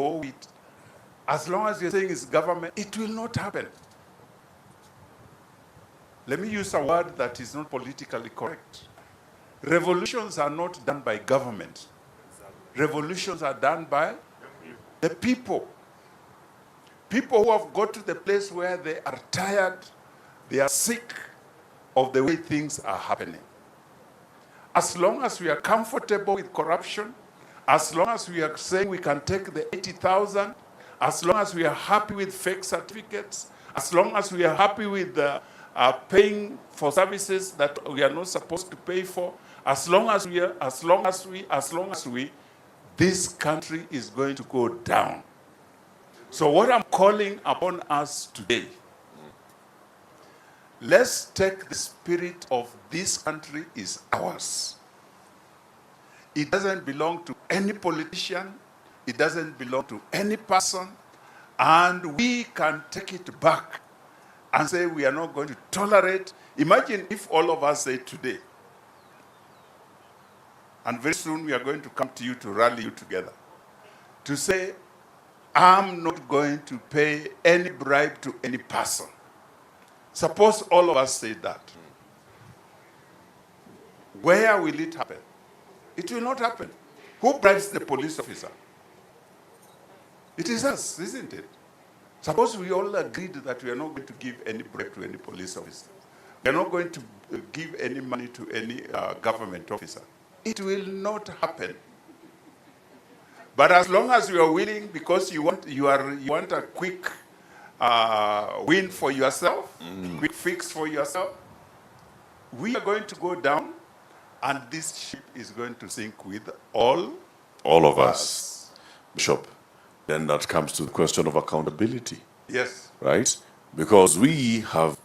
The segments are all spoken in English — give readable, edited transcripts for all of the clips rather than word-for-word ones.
go with. As long as you're saying it's government, it will not happen. Let me use a word that is not politically correct. Revolutions are not done by government. Revolutions are done by the people. People who have got to the place where they are tired, they are sick of the way things are happening. As long as we are comfortable with corruption, as long as we are saying we can take the 80,000, as long as we are happy with fake certificates, as long as we are happy with paying for services that we are not supposed to pay for, as long as we, this country is going to go down. So what I'm calling upon us today, let's take the spirit of this country is ours. It doesn't belong to any politician. It doesn't belong to any person. And we can take it back and say we are not going to tolerate. Imagine if all of us say today, and very soon we are going to come to you to rally you together, to say, I'm not going to pay any bribe to any person. Suppose all of us say that. Where will it happen? It will not happen. Who bribes the police officer? It is us, isn't it? Suppose we all agreed that we are not going to give any bribe to any police officer. We are not going to give any money to any government officer. It will not happen. But as long as you are willing, because you want a quick win for yourself, quick fix for yourself, we are going to go down, and this ship is going to sink with all of us. Bishop, then that comes to the question of accountability. Yes. Right? Because we have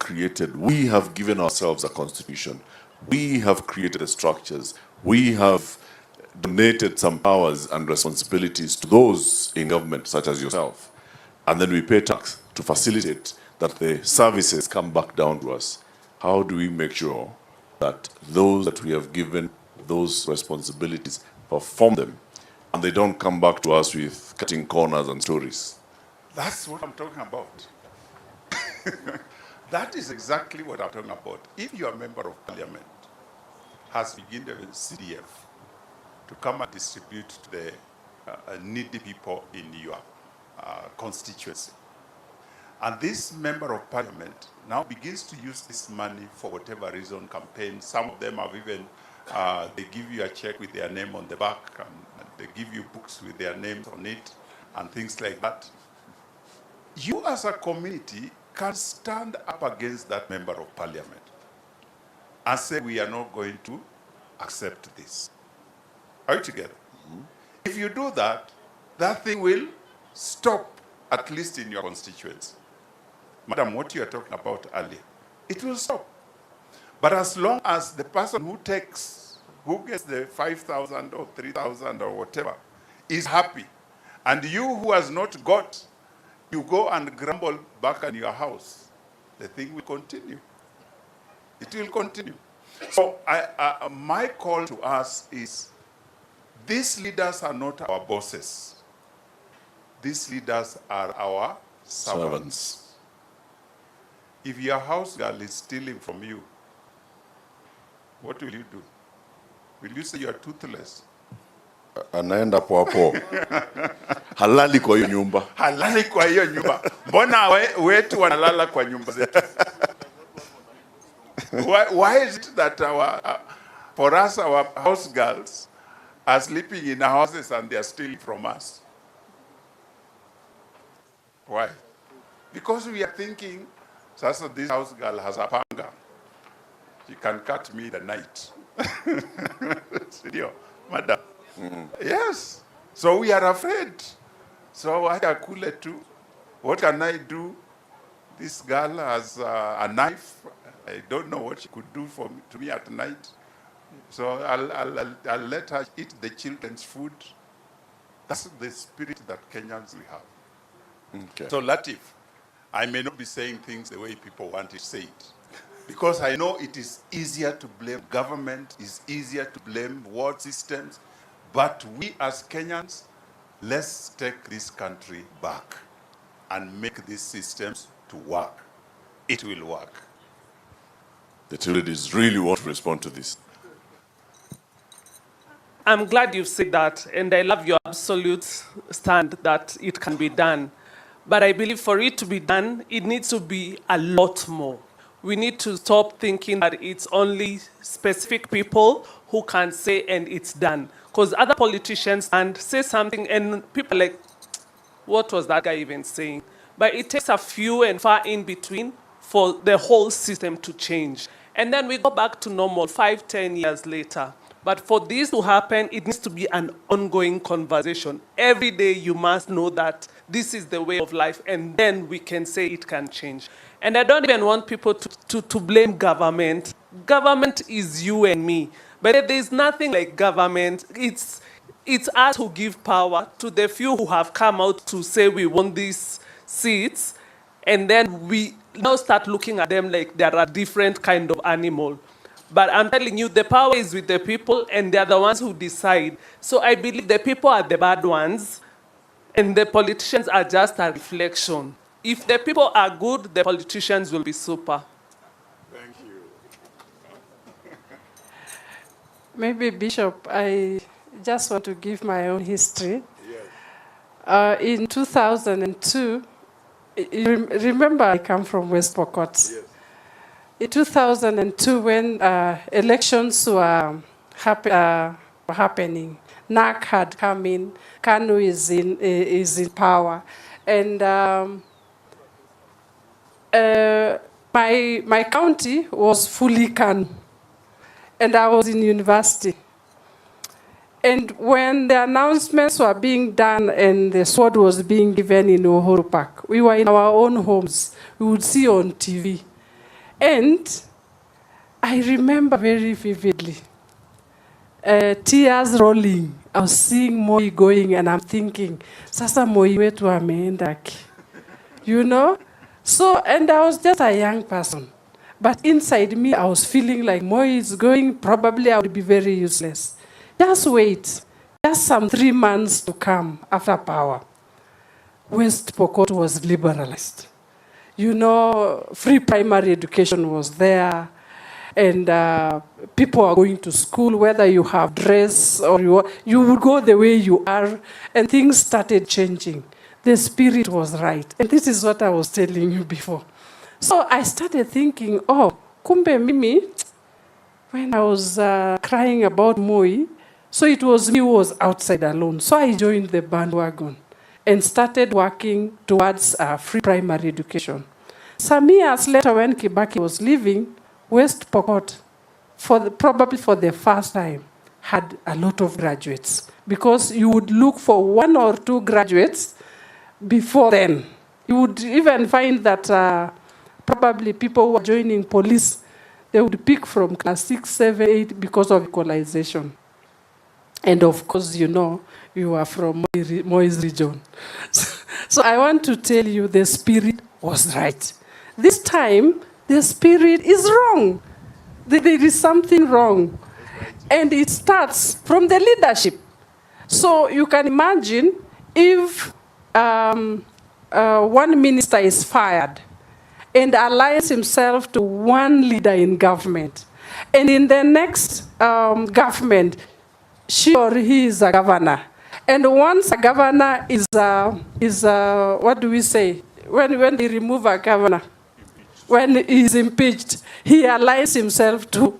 given ourselves a constitution. We have created the structures. We have donated some powers and responsibilities to those in government, such as yourself. And then we pay tax to facilitate that the services come back down to us. How do we make sure that those that we have given those responsibilities perform them, and they don't come back to us with cutting corners and stories? That's what I'm talking about. That is exactly what I'm talking about. If your member of parliament has begun the CDF to come and distribute to the needy people in your constituency, and this member of parliament now begins to use this money for whatever reason, campaign. Some of them have even, they give you a check with their name on the back, and they give you books with their names on it, and things like that. You as a community can stand up against that member of parliament and say, we are not going to accept this. Are you together? Mm-hmm. If you do that, that thing will stop, at least in your constituency. Madam, what you are talking about earlier, it will stop. But as long as the person who gets the 5,000 or 3,000 or whatever, is happy, and you who has not got, you go and grumble back in your house, the thing will continue. It will continue. So my call to us is, these leaders are not our bosses. These leaders are our servants. If your house girl is stealing from you, what will you do? Will you say you are toothless? Anaenda hapo. Halali kwa hiyo nyumba. Halali kwa hiyo nyumba. Mbona wetu wanalala kwa nyumba zetu? Why is it that for us, our house girls are sleeping in our houses and they are stealing from us? Why? Because we are thinking, Sasa, this house girl has a panga. She can cut me the night. Madam. Yes. So we are afraid. So I are cool too. What can I do? This girl has a knife. I don't know what she could do to me at night. So I'll let her eat the children's food. That's the spirit that Kenyans we have. Okay. So Latif, I may not be saying things the way people want to say it, because I know it is easier to blame government, it's easier to blame world systems, but we as Kenyans, Let's take this country back and make these systems to work. It will work. The two ladies really want to respond to this. I'm glad you've said that, and I love your absolute stand that it can be done. But I believe for it to be done, it needs to be a lot more. We need to stop thinking that it's only specific people who can say and it's done. Because other politicians and say something and people are like, what was that guy even saying? But it takes a few and far in between for the whole system to change. And then we go back to normal 5, 10 years later. But for this to happen, it needs to be an ongoing conversation. Every day you must know that this is the way of life, and then we can say it can change. And I don't even want people to blame government. Government is you and me. But there's nothing like government. It's us who give power to the few who have come out to say we want these seats, and then we now start looking at them like they're a different kind of animal. But I'm telling you, the power is with the people, and they're the ones who decide. So I believe the people are the bad ones, and the politicians are just a reflection. If the people are good, the politicians will be super. Thank you. Maybe, Bishop, I just want to give my own history. Yes. In 2002, remember I come from West Pokot. Yes. In 2002, when elections were happening, NAC had come in, KANU is in power, and my county was fully KANU, and I was in university. And when the announcements were being done and the sword was being given in Uhuru Park, we were in our own homes. We would see on TV. And I remember very vividly, tears rolling. I was seeing Moi going, and I'm thinking, sasa Moi wetu ameendaki. You know? So, and I was just a young person. But inside me, I was feeling like Moi is going, probably I would be very useless. Just wait. Just some 3 months to come after power. West Pokot was liberalized. You know, free primary education was there, and people are going to school, whether you have dress or you would go the way you are, and things started changing. The spirit was right, and this is what I was telling you before. So I started thinking, oh, kumbe mimi, when I was crying about Moi, so it was me who was outside alone. So I joined the bandwagon and started working towards free primary education. Some years later, when Kibaki was leaving, West Pokot, probably for the first time, had a lot of graduates. Because you would look for 1 or 2 graduates before then. You would even find that probably people who were joining police, they would pick from class 6, 7, 8 because of equalization. And of course, you know, you are from Moi's region. So I want to tell you the spirit was right. This time, the spirit is wrong. There is something wrong. And it starts from the leadership. So you can imagine if one minister is fired and aligns himself to one leader in government, and in the next government, she or he is a governor. And once a governor is what do we say? When they remove a governor, when he is impeached, he aligns himself to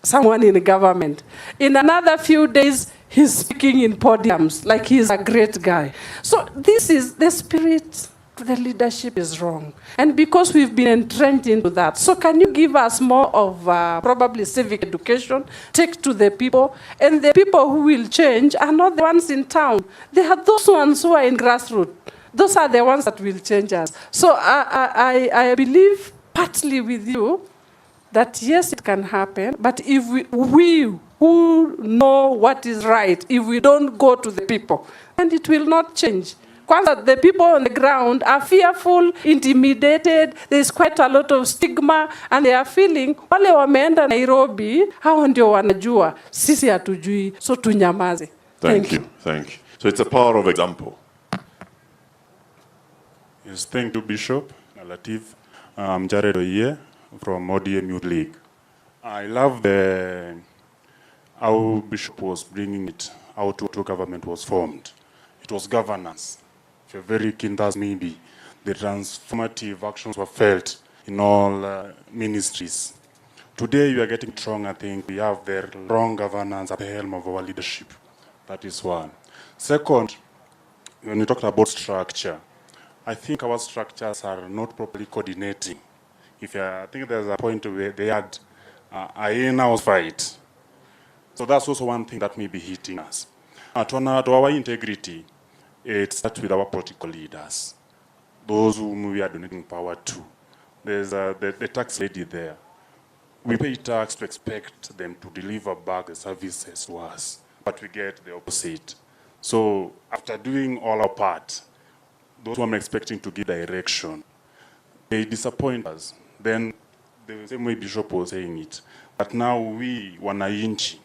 someone in the government. In another few days, he's speaking in podiums like he's a great guy. So this is the spirit. The leadership is wrong. And because we've been entrenched into that, so can you give us more of probably civic education, take to the people, and the people who will change are not the ones in town. They are those ones who are in grassroots. Those are the ones that will change us. So I believe partly with you that yes, it can happen, but if we who know what is right, if we don't go to the people, then it will not change. The people on the ground are fearful, intimidated. There's quite a lot of stigma, and they are feeling, wale wameenda Nairobi, hao ndio wanajua, sisi hatujui, so tunyamaze. Thank you. Thank you. So it's a power of example. Yes, thank you, Bishop Latif. I'm Jared Oye from ODM Youth League. I love how Bishop was bringing it, how to government was formed. It was governance. If you're very keen, that's maybe the transformative actions were felt in all ministries. Today, you are getting strong, I think. We have the wrong governance at the helm of our leadership. That is one. Second, when we talked about structure, I think our structures are not properly coordinating. I think there's a point where they had a in-house fight. So that's also one thing that may be hitting us. To our integrity, it starts with our political leaders, those whom we are donating power to. There's the tax lady there. We pay tax to expect them to deliver back the services to us, but we get the opposite. So after doing all our part, those who I'm expecting to give direction, they disappoint us. Then the same way Bishop was saying it, but now we wananchi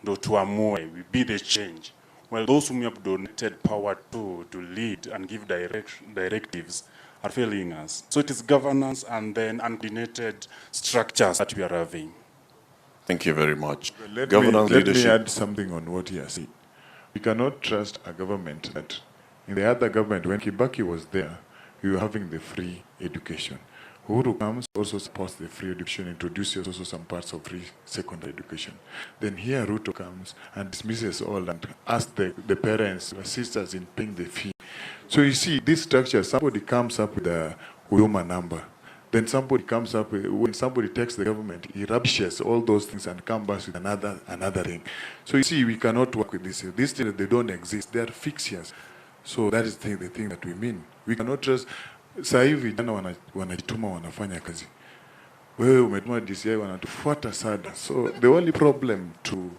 ndo tuamue, we be the change. Well, those whom we have donated power to lead and give directives are failing us. So it is governance and then uncoordinated structures that we are having. Thank you very much. Let Leadership. me add something on what he has said. We cannot trust a government that, in the other government, when Kibaki was there, we were having the free education. Uhuru comes, also supports the free education, introduces also some parts of free secondary education. Then here Ruto comes and dismisses all and asks the parents, the sisters in paying the fee. So you see, this structure, somebody comes up with a Huduma number. Then somebody comes up, when somebody takes the government, he rubbishes all those things and comes back with another thing. So you see, we cannot work with this. These things, they don't exist. They are fixtures. So that is the thing that we mean. We cannot just, saa hivi vijana wanajituma wanafanya kazi. Wewe umetuma DCI wanatufuata sada. So the only problem to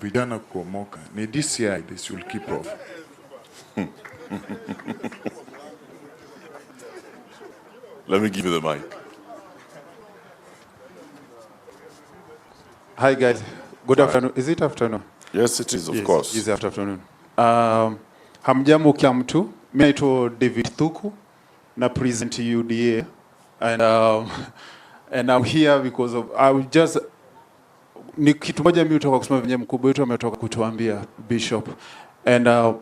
vijana kuomoka ni DCI, this will keep off. Let me give you the mic. Hi guys, good afternoon. Is it afternoon? Yes, it is, of course. Yes, afternoon. Hamjambo kia mtu. Mimi naitwa David Thuku na present UDA and I'm here because of ni kitu moja mimi kutoka kusema venye mkubwa wetu ametoka kutuambia Bishop and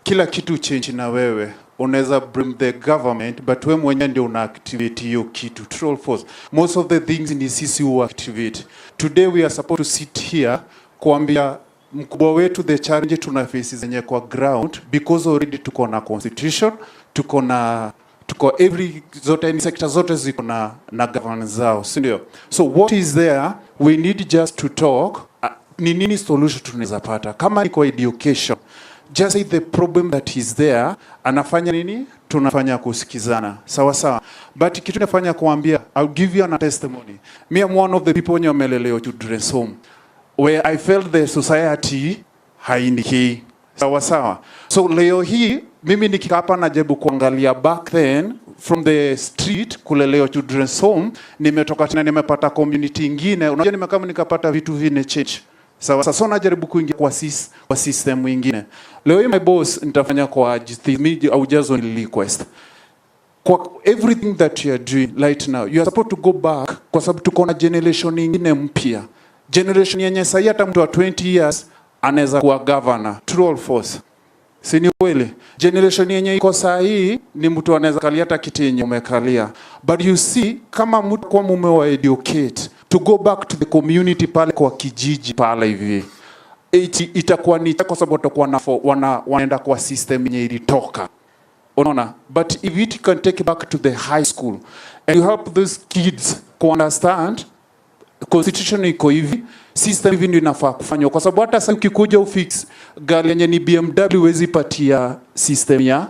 kila kitu change na wewe unaweza bring the government but wewe mwenyewe ndio una activate hiyo kitu true force. Most of the things ni sisi who activate. Today we are supposed to sit here kuambia mkubwa wetu the challenge tuna face zenye kwa ground because already tuko na constitution, tuko every zote ni sector zote ziko na governance zao, si ndio? So what is there, we need just to talk ni nini solution tunaweza pata kama iko education. Just say the problem that is there, anafanya nini? Tunafanya kusikizana. Sawa sawa. But kitu nafanya kuambia, I'll give you a testimony. Me, I'm one of the people in Meleleo children's home where I felt the society haindiki. Sawa sawa. So leo hii mimi nikikapa najebu kuangalia back then from the street kuleleo children's home, nimetoka tena nimepata community ingine. Unajua nimekama nikapata vitu vine change. Sawa sasa najaribu kuingia kwa system nyingine. Leo hii my boss nitafanya kwa media au just on request. Kwa everything that you are doing right now, you are supposed to go back kwa sababu tuko na generation nyingine mpya. Generation yenye sasa hata mtu wa 20 years anaweza kuwa governor, true or false. Si ni kweli? Generation yenye iko saa hii ni mtu anaweza kalia hata kiti yenye umekalia. But you see kama mtu kwa mume wa educate to go back to the community pale kwa kijiji pale hivi. Itakuwa ni kwa sababu watakuwa wanaenda kwa system yenye ilitoka. Unaona? But if it can take back to the high school and you help those kids to understand constitution iko hivi, system hivi ndio inafaa kufanywa kwa sababu hata sasa ukikuja ufix gari yenye ni BMW wezi patia system ya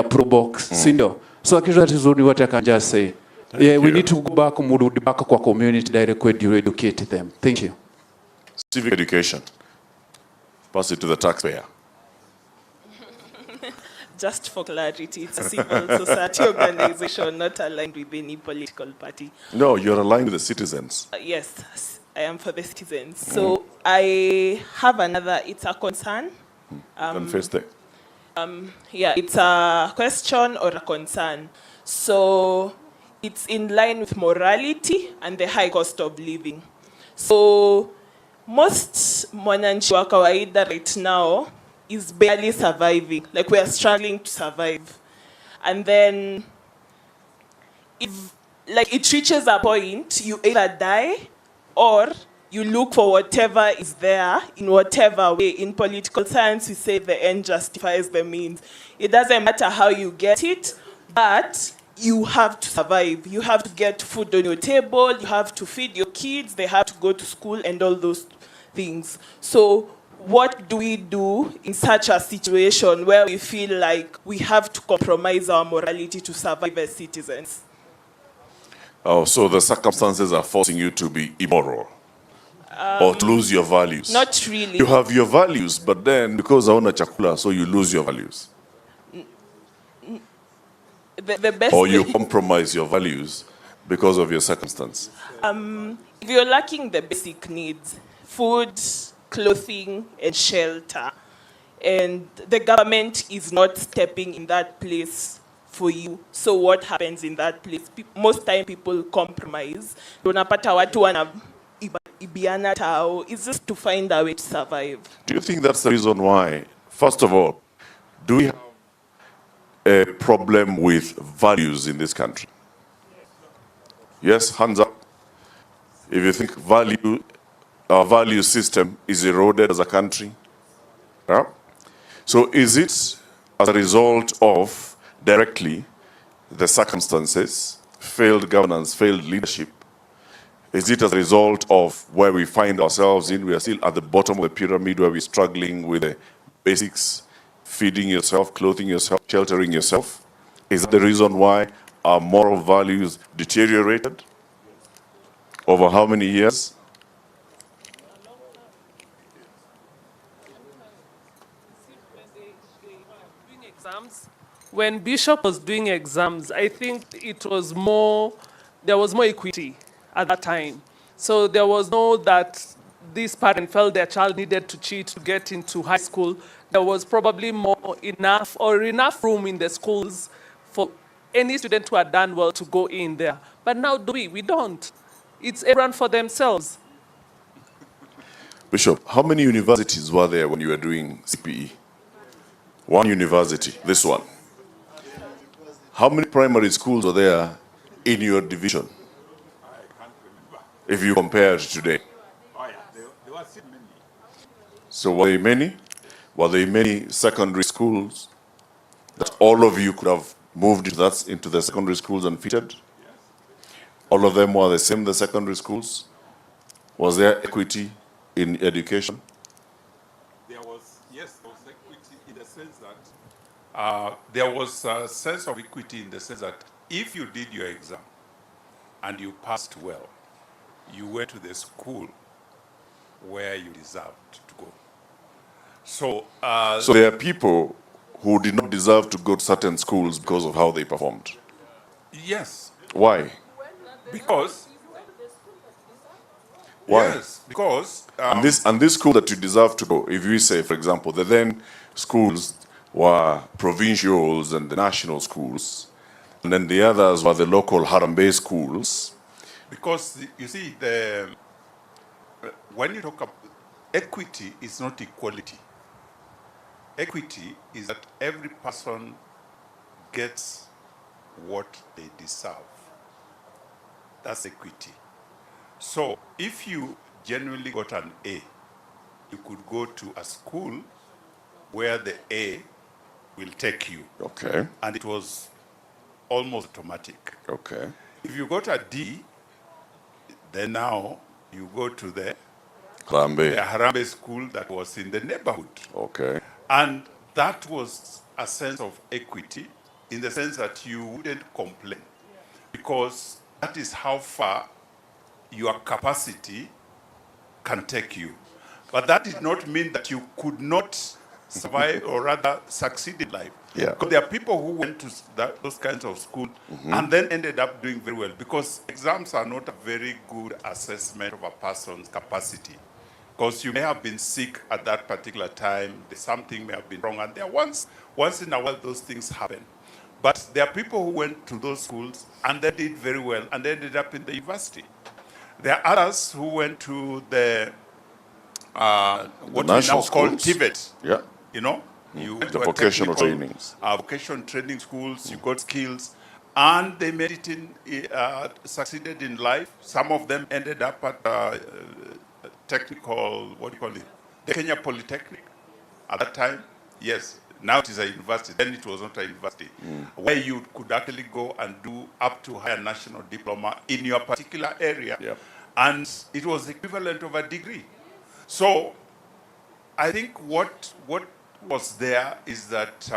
Probox, si ndio? So that is what I can just say. We need to go back kwa community direct to educate them. Thank you. Civic education. Pass it to the taxpayer. Just for clarity, it's a civil society organization, not aligned with any political party. No, you're aligned with the citizens. Yes, I am for the citizens. So I have it's a concern Confess that. Yeah, it's a question or a concern. So it's in line with morality and the high cost of living. So most mwananchi wa kawaida right now is barely surviving. Like, we are struggling to survive. And then if like it reaches a point, you either die or you look for whatever is there in whatever way. In political science, we say the end justifies the means. It doesn't matter how you get it, but you have to survive. You have to get food on your table, you have to feed your kids, they have to go to school and all those things. So what do we do in such a situation where we feel like we have to compromise our morality to survive as citizens? Oh, so the circumstances are forcing you to be immoral or to lose your values. Not really. You have your values, but then because hauna chakula, so you lose your values. The best Or you way- compromise your values because of your circumstance. if you're lacking the basic needs, food, clothing, and shelter, and the government is not stepping in that place for you, so what happens in that place? Most time people compromise. Unapata watu wana ibiana tao. It's just to find a way to survive. Do you think that's the reason why, first of all, do we have a problem with values in this country? Yes, hands up. If you think our value system is eroded as a country. Yeah? So is it as a result of directly the circumstances, failed governance, failed leadership? Is it as a result of where we find ourselves in? We are still at the bottom of the pyramid where we're struggling with the basics, feeding yourself, clothing yourself, sheltering yourself. Is that the reason why our moral values deteriorated over how many years? When Bishop was doing exams, I think it was there was more equity at that time. So there was no that this parent felt their child needed to cheat to get into high school. There was probably enough room in the schools for any student who had done well to go in there. But now we don't. It's everyone for themselves. Bishop, how many universities were there when you were doing CPE? One university, this one. How many primary schools are there in your division? If you compare it today. There were still many. So were there many? Were there many secondary schools that all of you could have moved into the secondary schools and fitted? Yes. All of them were the same, the secondary schools? Was there equity in education? There was equity in the sense that there was a sense of equity in the sense that if you did your exam and you passed well, you went to the school where you deserved to go. So there are people who did not deserve to go to certain schools because of how they performed. yes, Why? because Why? yes, because And this school that you deserve to go, if you say, for example, the then schools were provincials and the national schools, and then the others were the local Harambee schools. because you see when you talk about equity, is not equality. Equity is that every person gets what they deserve. That's equity. So if you genuinely got an A, you could go to a school where the A will take you. Okay, And it was almost automatic. okay. If you got a D, then now you go to the Harambee, Harambe school that was in the neighborhood. okay. And that was a sense of equity in the sense that you wouldn't complain because that is how far your capacity can take you. But that did not mean that you could not survive or rather succeed in life. Yeah. Because there are people who went to those kinds of schools and then ended up doing very well because exams are not a very good assessment of a person's capacity. Because you may have been sick at that particular time, something may have been wrong, and there once in a while those things happen. But there are people who went to those schools and they did very well and they ended up in the university. There are others who went to the what we national now call schools. TVET. Yeah. You know, you went The to a vocational technical, trainings. vocation training schools, you got skills, and they made it in, succeeded in life. Some of them ended up at technical, what do you call it? The Kenya Polytechnic at that time. Yes, now it is a university. Then it was not a university, where you could actually go and do up to higher national diploma in your particular area. Yep. And it was the equivalent of a degree. So I think what was there is that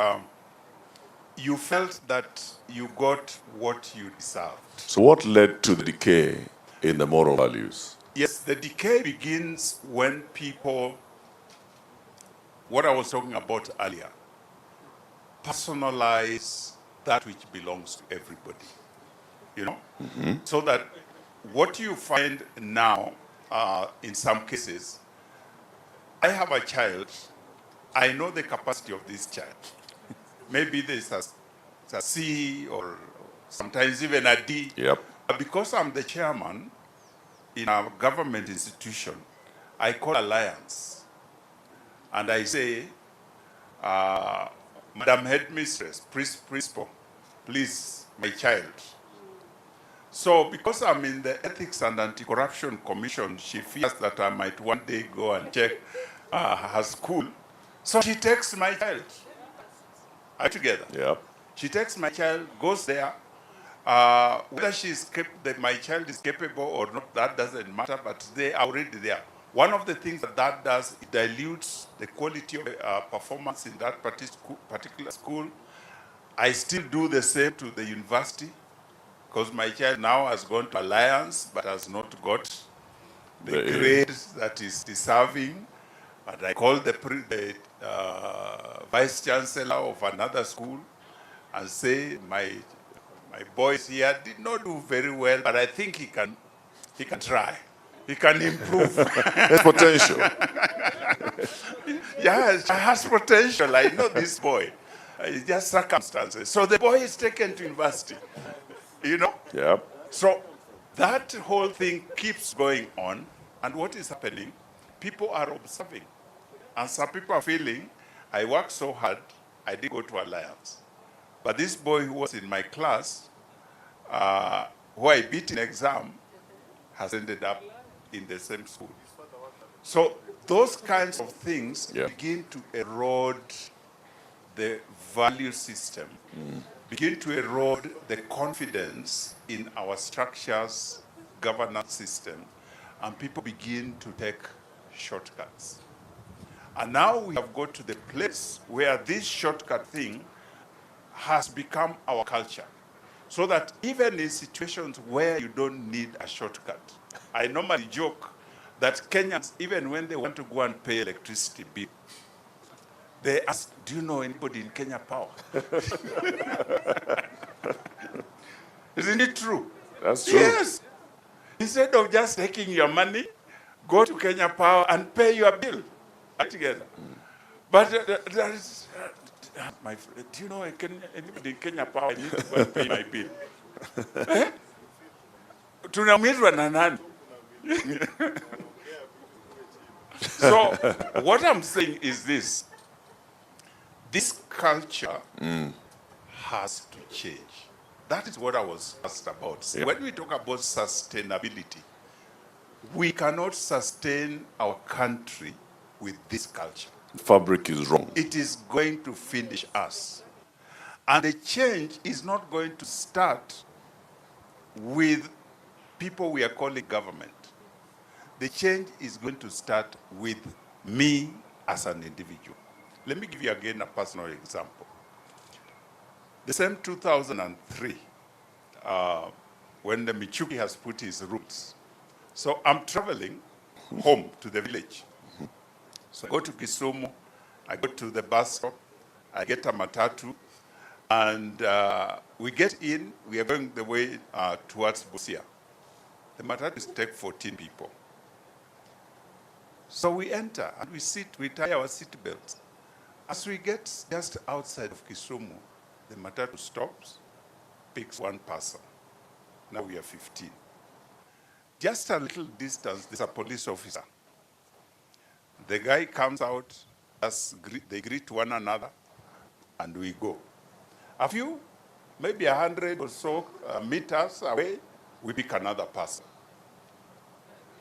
you felt that you got what you deserved. So what led to the decay in the moral values? Yes, the decay begins when people, what I was talking about earlier, personalize that which belongs to everybody, you know? So that what you find now, in some cases, I have a child, I know the capacity of this child. Maybe there's a C or sometimes even a D. Yep. But because I'm the chairman in a government institution, I call alliance. And I say, Madam Headmistress, Principal, please, my child. So because I'm in the Ethics and Anti-Corruption Commission, she fears that I might one day go and check her school. So she takes my child. Are you together? Yep. She takes my child, goes there. Whether my child is capable or not, that doesn't matter, but they are already there. One of the things that does, it dilutes the quality of performance in that particular school. I still do the same to the university, because my child now has gone to Alliance, but has not got the grade that is deserving. But I call the vice chancellor of another school and say, my boys here did not do very well, but I think he can try. He can improve. There's potential. Yes, he has potential. I know this boy. It's just circumstances. So the boy is taken to university. You know? Yep. So that whole thing keeps going on. And what is happening? People are observing. And some people are feeling, I worked so hard, I didn't go to Alliance. But this boy who was in my class, who I beat in exam, has ended up in the same school. So those kinds of things begin to erode the value system, begin to erode the confidence in our structures, governance system, and people begin to take shortcuts. And now we have got to the place where this shortcut thing has become our culture. So that even in situations where you don't need a shortcut, I normally joke that Kenyans, even when they want to go and pay electricity bill, they ask, do you know anybody in Kenya Power? Isn't it true? That's true. Yes. Instead of just taking your money, go to Kenya Power and pay your bill together. But there is, my friend, do you know anybody in Kenya Power? I need to go and pay my bill. Tunaumizwa na nani? So what I'm saying is this. This culture has to change. That is what I was asked about. Yep. When we talk about sustainability, we cannot sustain our country with this culture. The fabric is wrong. It is going to finish us. And the change is not going to start with people we are calling government. The change is going to start with me as an individual. Let me give you again a personal example. The same 2003, when the Michuki has put his roots. So I'm traveling home to the village. So I go to Kisumu, I go to the bus stop, I get a matatu, and we get in, we are going the way towards Busia. The matatu takes 14 people. So we enter and we sit, we tie our seat belts. As we get just outside of Kisumu, the matatu stops, picks one person. Now we are 15. Just a little distance, there's a police officer. The guy comes out, they greet one another, and we go. A few, maybe 100 or so meters away, we pick another person.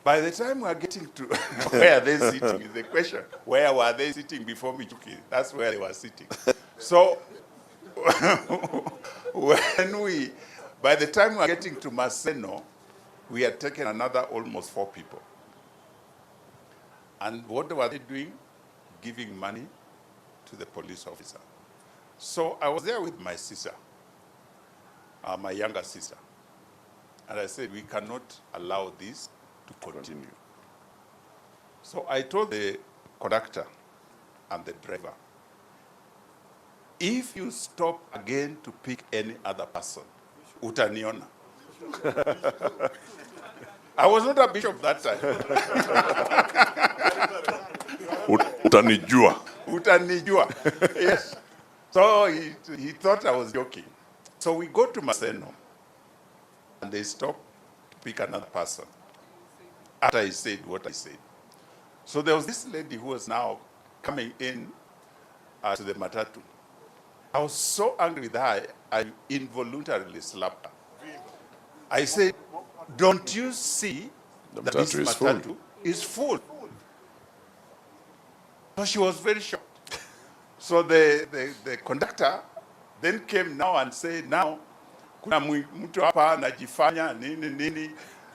By the time we are getting to where are they sitting is the question. Where were they sitting before Michuki? That's where they were sitting. So by the time we are getting to Maseno, we had taken another almost 4 people. And what were they doing? Giving money to the police officer. So I was there with my sister, my younger sister. And I said, we cannot allow this to continue. So I told the conductor and the driver, if you stop again to pick any other person, utaniona. I was not a bishop that time. Utanijua. Utanijua. Yes. So he thought I was joking. So we go to Maseno, and they stop to pick another person. After I said what I said. So there was this lady who was now coming in to the matatu. I was so angry with her, I involuntarily slapped her. I said, don't you see that this matatu is full? So she was very shocked. So the conductor then came now and said, now, kuna mtu hapa anajifanya nini,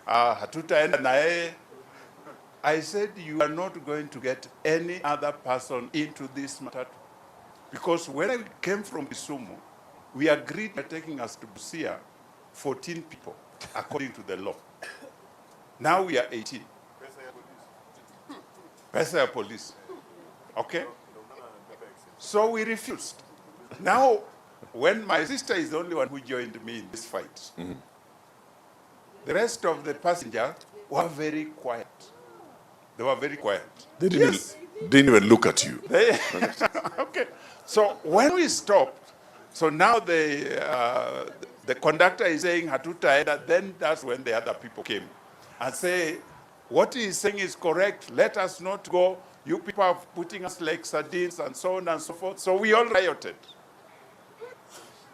hatutaenda na yeye. I said, you are not going to get any other person into this matatu. Because when I came from Kisumu, we agreed they're taking us to Busia, 14 people, according to the law. Now we are 18. Pesa ya police. Okay? So we refused. Now, when my sister is the only one who joined me in this fight, the rest of the passengers were very quiet. They were very quiet. They didn't even look at you. Okay. So when we stopped, so now the conductor is saying hatutaenda, then that's when the other people came and say, what he's saying is correct, let us not go. You people are putting us like sardines and so on and so forth. So we all rioted.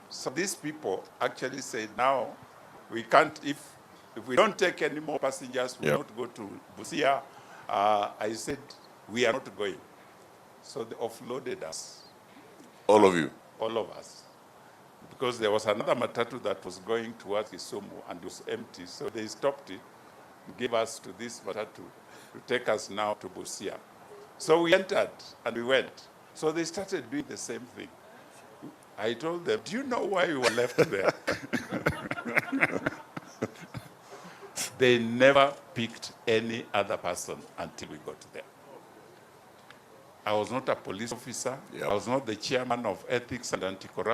So these people actually said, now we can't, if we don't take any more passengers, we will not go to Busia. I said, we are not going. So they offloaded us. All of you? All of us. Because there was another matatu that was going towards Kisumu and it was empty. So they stopped it, gave us to this matatu to take us now to Busia. So we entered and we went. So they started doing the same thing. I told them, do you know why we were left there? They never picked any other person until we got there. I was not a police officer. I was not the chairman of ethics and anti-corruption.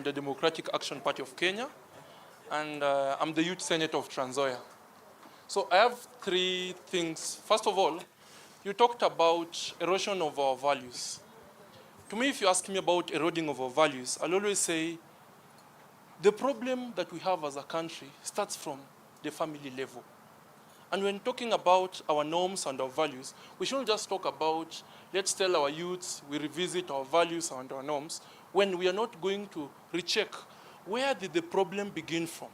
the Democratic Action Party of Kenya, and I'm the youth senator of Trans Nzoia. So I have three things. First of all, you talked about erosion of our values. To me, if you ask me about eroding of our values, I'll always say the problem that we have as a country starts from the family level. And when talking about our norms and our values, we shouldn't just talk about, let's tell our youths we revisit our values and our norms, when we are not going to recheck where did the problem begin from.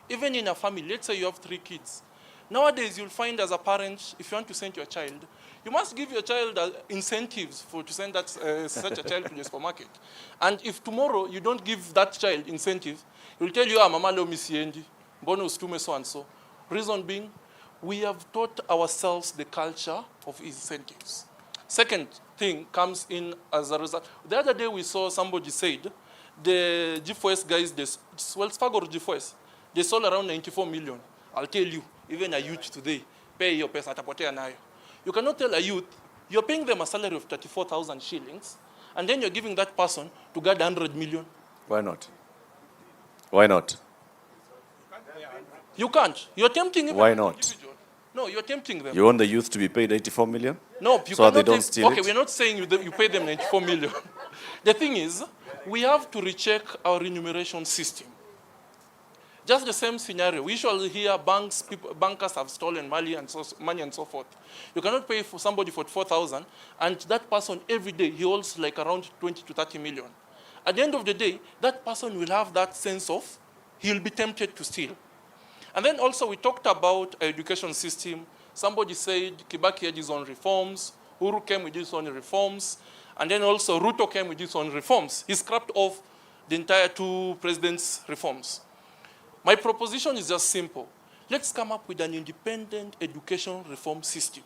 Even in a family, let's say you have 3 kids. Nowadays, you'll find as a parent, if you want to send your child, you must give your child incentives to send such a child to the supermarket. And if tomorrow you don't give that child incentives, he'll tell you, mama leo mi siendi, mbona usitume so and so. Reason being, we have taught ourselves the culture of incentives. Second thing comes in as a result. The other day we saw somebody said, the G4S guys, Wells Fargo or G4S, they sold around 94 million. I'll tell you, even a youth today, pay your pesa atapotea nayo. You cannot tell a youth, you're paying them a salary of 34,000 shillings, and then you're giving that person to guard 100 million. Why not? Why not? You can't. You're tempting even Why not? individual. No, you're tempting them. You want the youth to be paid 84 million? No, you so they cannot don't steal okay, it? we're not saying you pay them 94 million. The thing is, we have to recheck our remuneration system. Just the same scenario. We usually hear bankers have stolen money and so forth. You cannot pay for somebody for 4,000, and that person every day he holds like around 20 to 30 million. At the end of the day, that person will have that sense of he'll be tempted to steal. And then also we talked about education system. Somebody said Kibaki had his own reforms, Uhuru came with his own reforms, and then also Ruto came with his own reforms. He scrapped off the entire 2 presidents' reforms. My proposition is just simple. Let's come up with an independent education reform system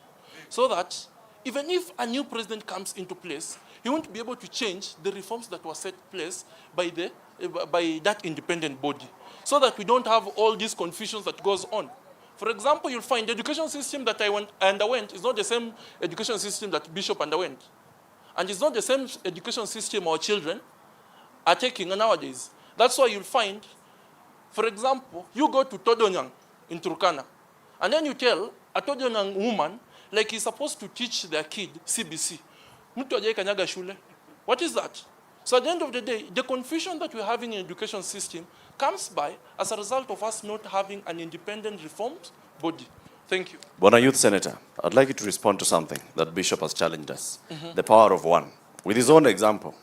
so that even if a new president comes into place, he won't be able to change the reforms that were set in place by that independent body, so that we don't have all these confusions that goes on. For example, you'll find the education system that I underwent is not the same education system that Bishop underwent. And it's not the same education system our children are taking nowadays. That's why you'll find, for example, you go to Todonyang in Turkana, and then you tell a Todonyang woman, like he's supposed to teach their kid CBC. What is that? So at the end of the day, the confusion that we're having in the education system comes by as a result of us not having an independent reformed body. Thank you. Bona Youth Senator, I'd like you to respond to something that Bishop has challenged us. The power of one. With his own example,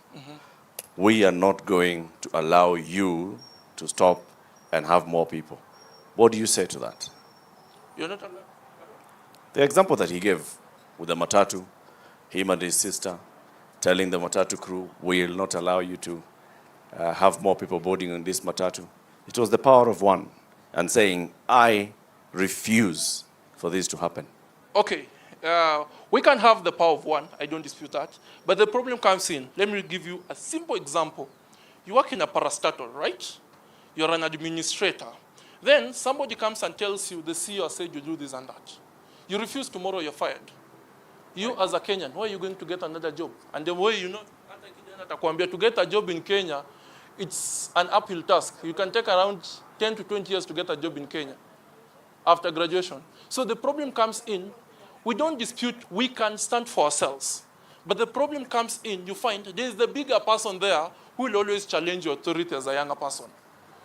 we are not going to allow you to stop and have more people. What do you say to that? You're not allowed. The example that he gave with the matatu, him and his sister, telling the matatu crew, we will not allow you to have more people boarding on this matatu. It was the power of one and saying, I refuse for this to happen. Okay, we can have the power of one, I don't dispute that, but the problem comes in. Let me give you a simple example. You work in a parastatal, right? You're an administrator. Then somebody comes and tells you, the CEO said you do this and that. You refuse, tomorrow you're fired. You as a Kenyan, where are you going to get another job? And the way you know, to get a job in Kenya, it's an uphill task. You can take around 10 to 20 years to get a job in Kenya after graduation. So the problem comes in, we don't dispute we can stand for ourselves. But the problem comes in, you find there's the bigger person there who will always challenge your authority as a younger person.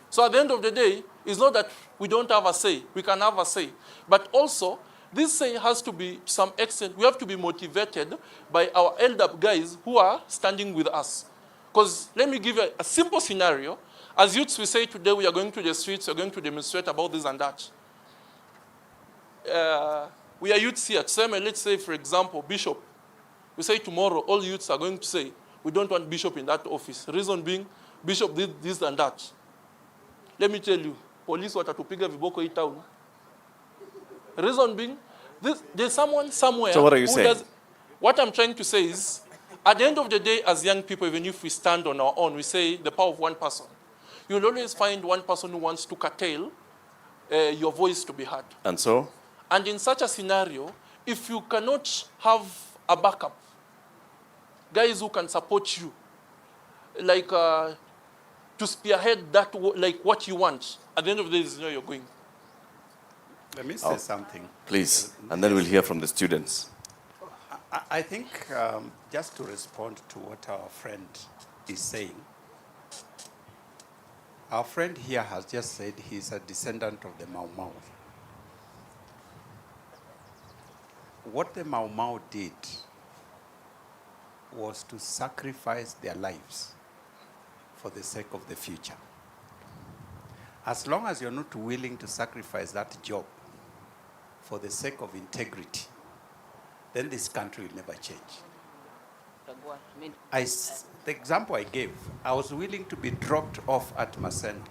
So at the end of the day, it's not that we don't have a say. We can have a say. But also, this say has to be, to some extent, we have to be motivated by our elder guys who are standing with us. Because let me give you a simple scenario. As youths, we say today we are going to the streets, we are going to demonstrate about this and that. We are youths here. Let's say, for example, Bishop. We say tomorrow all youths are going to say, we don't want Bishop in that office. Reason being, Bishop did this and that. Let me tell you, police watatupiga viboko hii town. Reason being, there's someone somewhere. So what are you saying? What I'm trying to say is, at the end of the day, as young people, even if we stand on our own, we say the power of one person. You'll always find one person who wants to curtail your voice to be heard. And so? And in such a scenario, if you cannot have a backup, guys who can support you, like to to spearhead that, like what you want. At the end of the day, this is where you're going. Let me say something. Please, and then we'll hear from the students. I think just to respond to what our friend is saying, our friend here has just said he's a descendant of the Mau Mau. What the Mau Mau did was to sacrifice their lives for the sake of the future. As long as you're not willing to sacrifice that job for the sake of integrity, then this country will never change. The example I gave, I was willing to be dropped off at Masendo,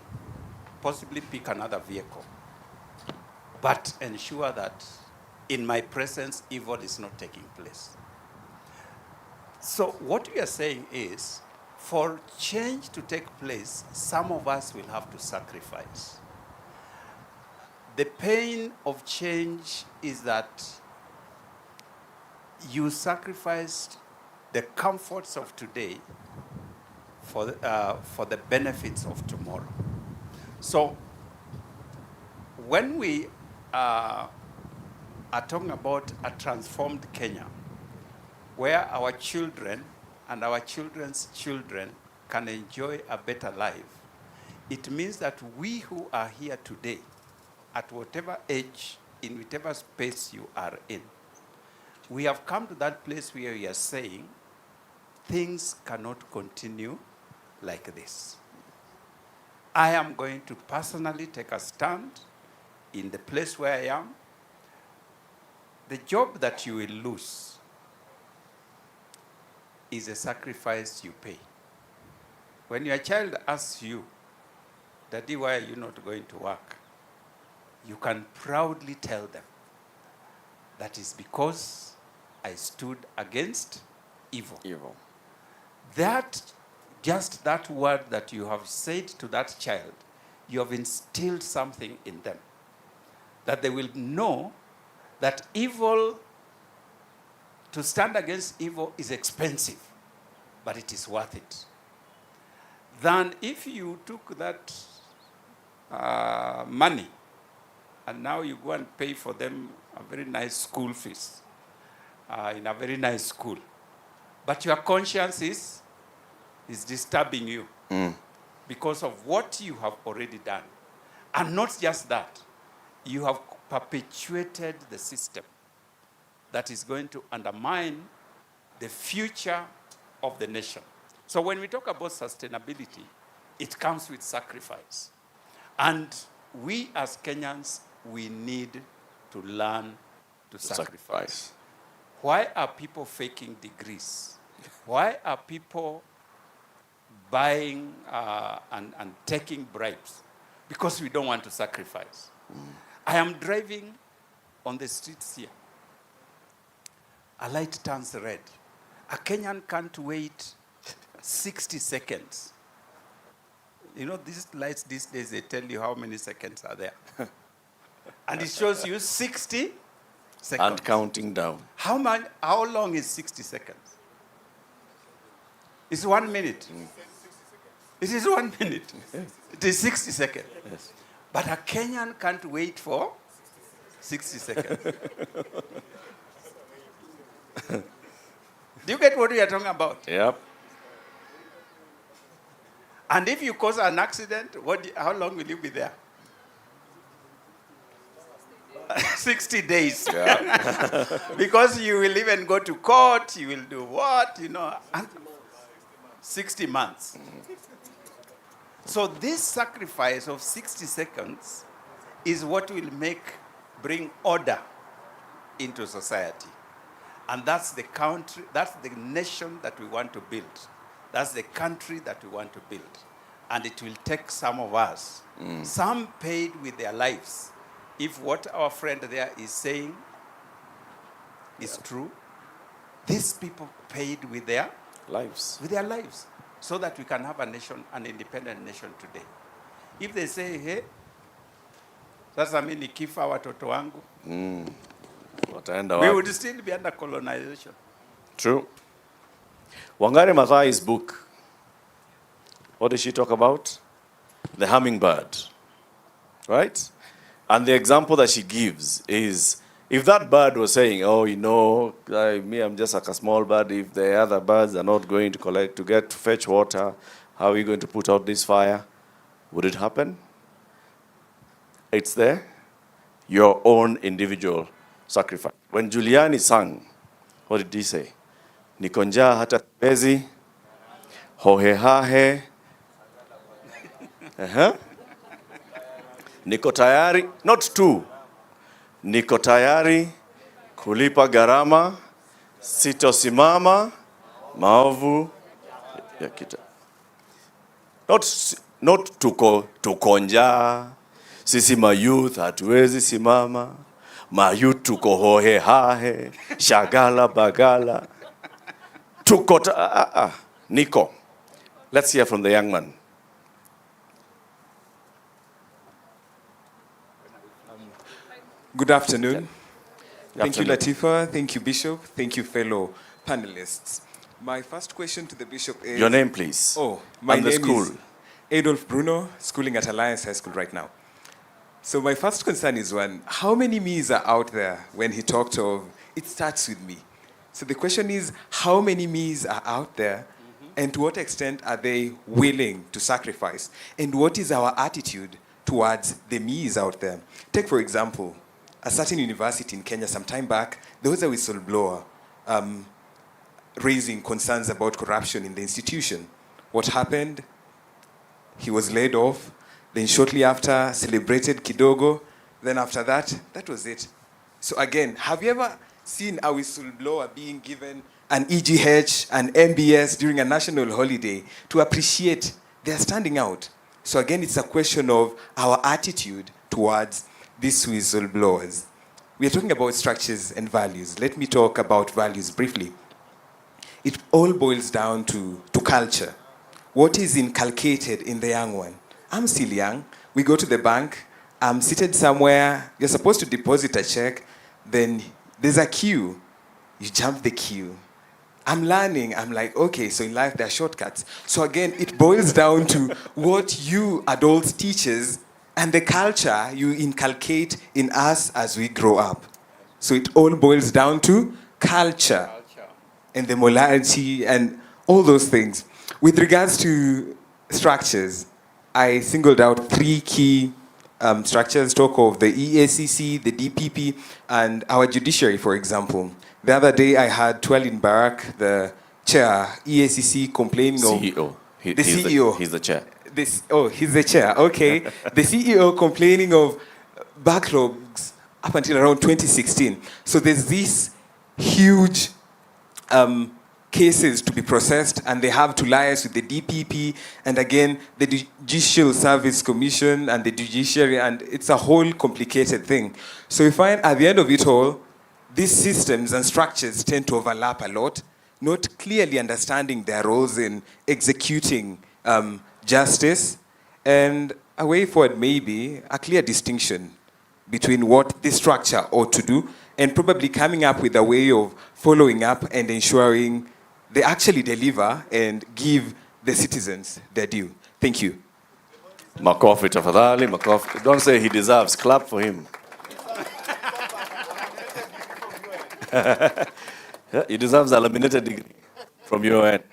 possibly pick another vehicle, but ensure that in my presence, evil is not taking place. So what we are saying is, for change to take place, some of us will have to sacrifice. The pain of change is that you sacrificed the comforts of today for the benefits of tomorrow. So when we are talking about a transformed Kenya, where our children and our children's children can enjoy a better life, it means that we who are here today, at whatever age, in whatever space you are in, we have come to that place where we are saying, things cannot continue like this. I am going to personally take a stand in the place where I am. The job that you will lose is a sacrifice you pay. When your child asks you, Daddy, why are you not going to work? You can proudly tell them, that is because I stood against evil. Just that word that you have said to that child, you have instilled something in them. That they will know that evil, to stand against evil is expensive, but it is worth it. Than if you took that money and now you go and pay for them a very nice school fees in a very nice school. But your conscience is disturbing you because of what you have already done. And not just that, you have perpetuated the system that is going to undermine the future of the nation. So when we talk about sustainability, it comes with sacrifice. And we as Kenyans, we need to learn to sacrifice. Why are people faking degrees? Why are people buying and taking bribes? Because we don't want to sacrifice. I am driving on the streets here. A light turns red. A Kenyan can't wait 60 seconds. You know, these lights these days, they tell you how many seconds are there. And it shows you 60 seconds. And counting down. How long is 60 seconds? It's 1 minute. It is 1 minute. It is 60 seconds. Yes. But a Kenyan can't wait for 60 seconds. Do you get what we are talking about? Yep. And if you cause an accident, how long will you be there? 60 days. Yeah. Because you will even go to court, you will do what, and 60 months. So this sacrifice of 60 seconds is what will bring order into society. And that's the country, that's the nation that we want to build. That's the country that we want to build. And it will take some of us, some paid with their lives. If what our friend there is saying is true, these people paid with their lives. So that we can have a nation, an independent nation today. If they say, hey, sasa mimi nikifa watoto wangu, we would still be under colonization. True. Wangari Maathai's book What did she talk about? The hummingbird, right? And the example that she gives is, if that bird was saying, oh, you know, I'm just like a small bird, if the other birds are not going to fetch water, how are we going to put out this fire? Would it happen? It's there. Your own individual sacrifice. When Giuliani sang, what did he say? Nikonja hata pezi, hohehahe, niko tayari, not two, niko tayari kulipa gharama, sitosimama maovu ya kita. Not tukonja, sisi mayouth hatuwezi simama, mayouth tuko hohe hahe, shagala bagala, niko. Let's hear from the young man. Good afternoon. Thank you, afternoon. Latifa. Thank you, Bishop. Thank you, fellow panelists. My first question to the Bishop is... Your name, please. Oh, my and the name school. is Adolf Bruno, schooling at Alliance High School right now. So my first concern is one, how many me's are out there when he talked of, it starts with me? So the question is, how many me's are out there, and to what extent are they willing to sacrifice? And what is our attitude towards the me's out there? Take, for example, a certain university in Kenya some time back, there was a whistleblower raising concerns about corruption in the institution. What happened? He was laid off. Then shortly after, celebrated kidogo. Then after that, that was it. So again, have you ever seen a whistleblower being given an EGH, an MBS during a national holiday to appreciate their standing out? So again, it's a question of our attitude towards these whistleblowers. We are talking about structures and values. Let me talk about values briefly. It all boils down to culture. What is inculcated in the young one? I'm still young. We go to the bank. I'm seated somewhere. You're supposed to deposit a check. Then there's a queue. You jump the queue. I'm learning. I'm like, okay, so in life there are shortcuts. So again, it boils down to what you adults teachers and the culture you inculcate in us as we grow up. So it all boils down to culture and the morality and all those things. With regards to structures, I singled out three key structures, talk of the EACC, the DPP, and our judiciary, for example. The other day I had Twelin Barak, the chair, EACC, complaining of... CEO. The CEO. He's the chair. He's the chair, okay. The CEO complaining of backlogs up until around 2016. So there's these huge cases to be processed, and they have to liaise with the DPP, and again, the Judicial Service Commission and the judiciary, and it's a whole complicated thing. So we find at the end of it all, these systems and structures tend to overlap a lot, not clearly understanding their roles in executing justice, and a way forward maybe a clear distinction between what this structure ought to do, and probably coming up with a way of following up and ensuring they actually deliver and give the citizens their due. Thank you. Makofi tafadhali, makofi. Don't say he deserves, clap for him. Yeah, he deserves a laminated degree from your end.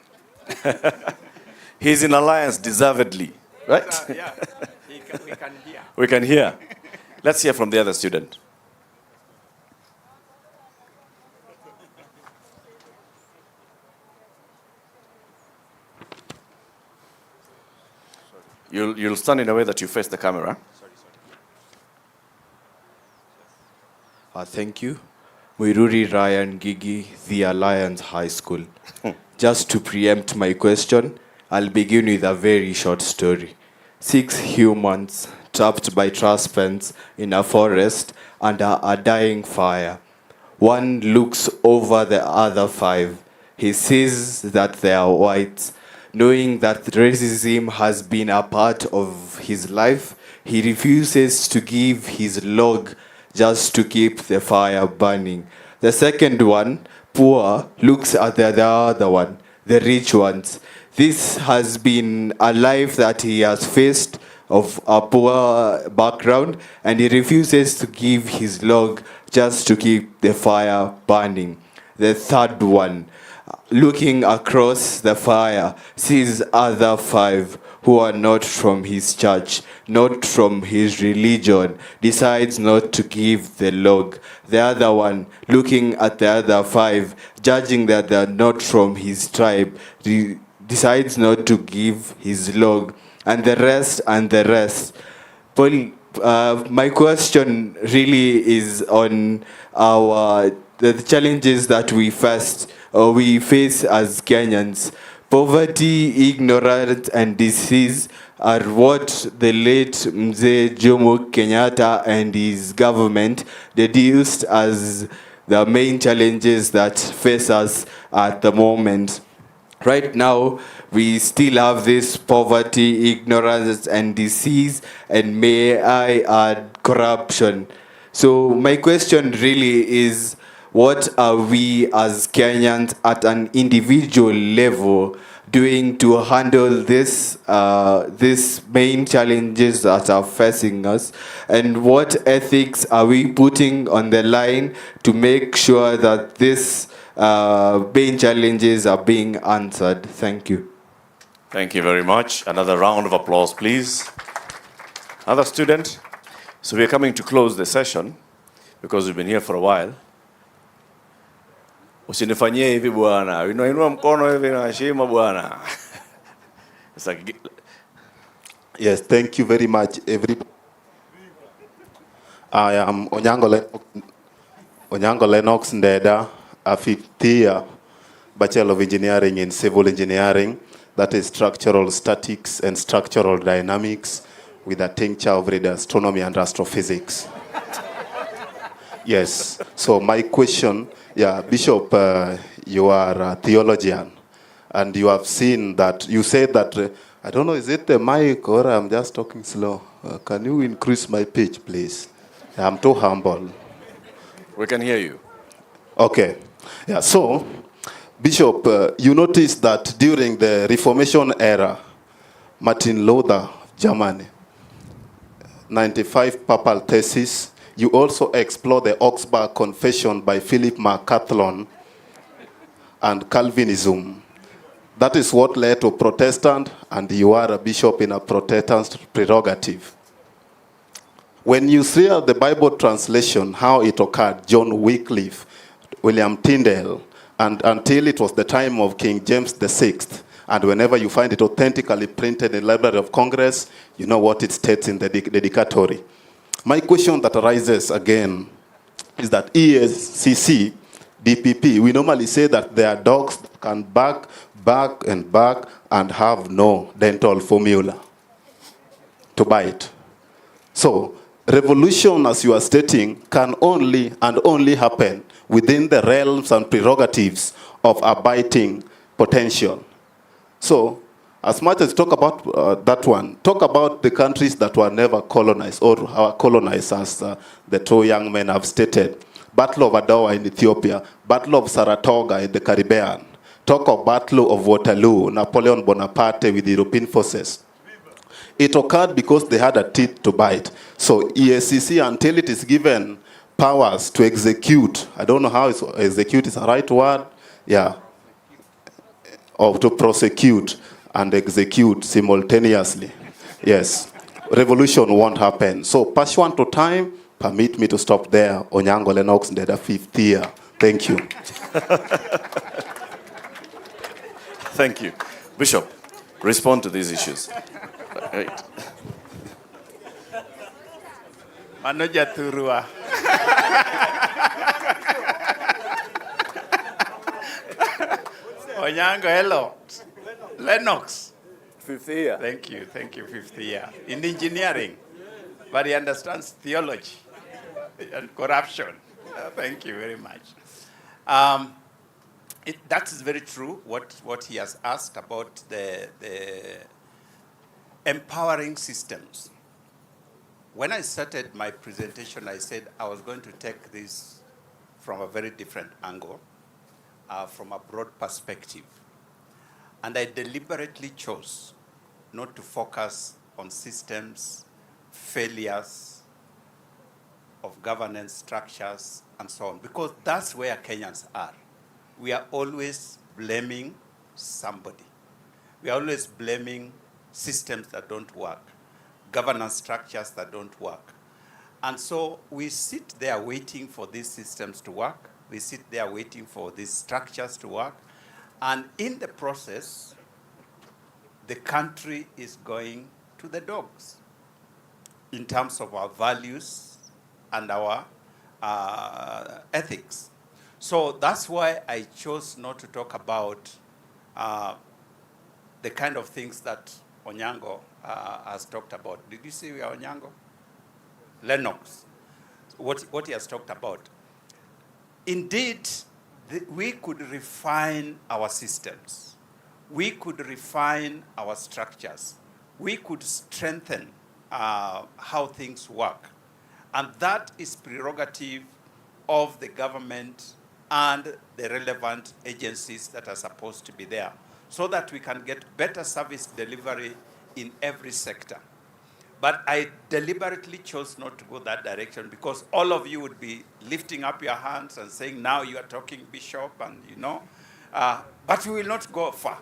He's in alliance deservedly, right? Yeah, we can hear. We can hear. Let's hear from the other student. You'll stand in a way that you face the camera. Thank you. Muiruri Ryan Gigi, The Alliance High School. Just to preempt my question, I'll begin with a very short story. 6 humans trapped by trash fence in a forest under a dying fire. One looks over the other 5. He sees that they are whites. Knowing that racism has been a part of his life, he refuses to give his log just to keep the fire burning. The second one, poor, looks at the other one, the rich ones. This has been a life that he has faced of a poor background, and he refuses to give his log just to keep the fire burning. The third one, looking across the fire, sees other 5 who are not from his church, not from his religion, decides not to give the log. The other one, looking at the other 5, judging that they are not from his tribe, decides not to give his log, and the rest and the rest. Paul, my question really is on the challenges that we face as Kenyans. Poverty, ignorance, and disease are what the late Mzee Jomo Kenyatta and his government deduced as the main challenges that face us at the moment. Right now, we still have this poverty, ignorance, and disease, and may I add corruption. So my question really is, what are we as Kenyans at an individual level doing to handle these main challenges that are facing us, and what ethics are we putting on the line to make sure that these main challenges are being answered? Thank you. Thank you very much. Another round of applause, please. Other student? So we're coming to close the session because we've been here for a while. Usinifanyie hivi bwana. Unainua mkono hivi na heshima bwana. It's like... Yes, thank you very much, everybody. I am Onyango Lennox Ndeda, a 5th year Bachelor of Engineering in Civil Engineering, that is Structural Statics and Structural Dynamics, with a tincture of radio astronomy and astrophysics. Yes, so my question, Bishop, you are a theologian, and you have seen that, you said that, I don't know, is it the mic or I'm just talking slow? Can you increase my pitch, please? I'm too humble. We can hear you. Okay. Yeah, so, Bishop, you noticed that during the Reformation era, Martin Luther, Germany, 95 papal theses. You also explore the Augsburg Confession by Philip Melanchthon and Calvinism. That is what led to Protestant, and you are a bishop in a Protestant prerogative. When you see the Bible translation, how it occurred, John Wycliffe, William Tyndale, and until it was the time of King James VI, and whenever you find it authentically printed in the Library of Congress, you know what it states in the dedicatory. My question that arises again is that ESCC, DPP, we normally say that their dogs can bark and have no dental formula to bite. So, revolution, as you are stating, can only and only happen within the realms and prerogatives of a biting potential. So, as much as talk about that one, talk about the countries that were never colonized or are colonized, as the 2 young men have stated. Battle of Adowa in Ethiopia, Battle of Saratoga in the Caribbean. Talk of Battle of Waterloo, Napoleon Bonaparte with the European forces. It occurred because they had a teeth to bite. So ESCC, until it is given powers to execute, I don't know how execute is the right word, or to prosecute and execute simultaneously. Yes, revolution won't happen. So pursuant to time, permit me to stop there. Onyango Lennox Ndeda, 5th year. Thank you. Thank you. Bishop, respond to these issues. Right. Manoja Turua. Onyango, hello. Lennox. 5th year. Thank you, 5th year. In engineering, but he understands theology and corruption. Thank you very much. That is very true, what he has asked about the empowering systems. When I started my presentation, I said I was going to take this from a very different angle, from a broad perspective. And I deliberately chose not to focus on systems, failures of governance structures, and so on, because that's where Kenyans are. We are always blaming somebody. We are always blaming systems that don't work, governance structures that don't work. And so we sit there waiting for these systems to work. We sit there waiting for these structures to work. And in the process, the country is going to the dogs in terms of our values and our ethics. So that's why I chose not to talk about the kind of things that Onyango has talked about. Did you see we are Onyango? Lennox, what he has talked about. Indeed, we could refine our systems. We could refine our structures. We could strengthen how things work. And that is prerogative of the government and the relevant agencies that are supposed to be there, so that we can get better service delivery in every sector. But I deliberately chose not to go that direction, because all of you would be lifting up your hands and saying, now you are talking, Bishop, and you know. But we will not go far.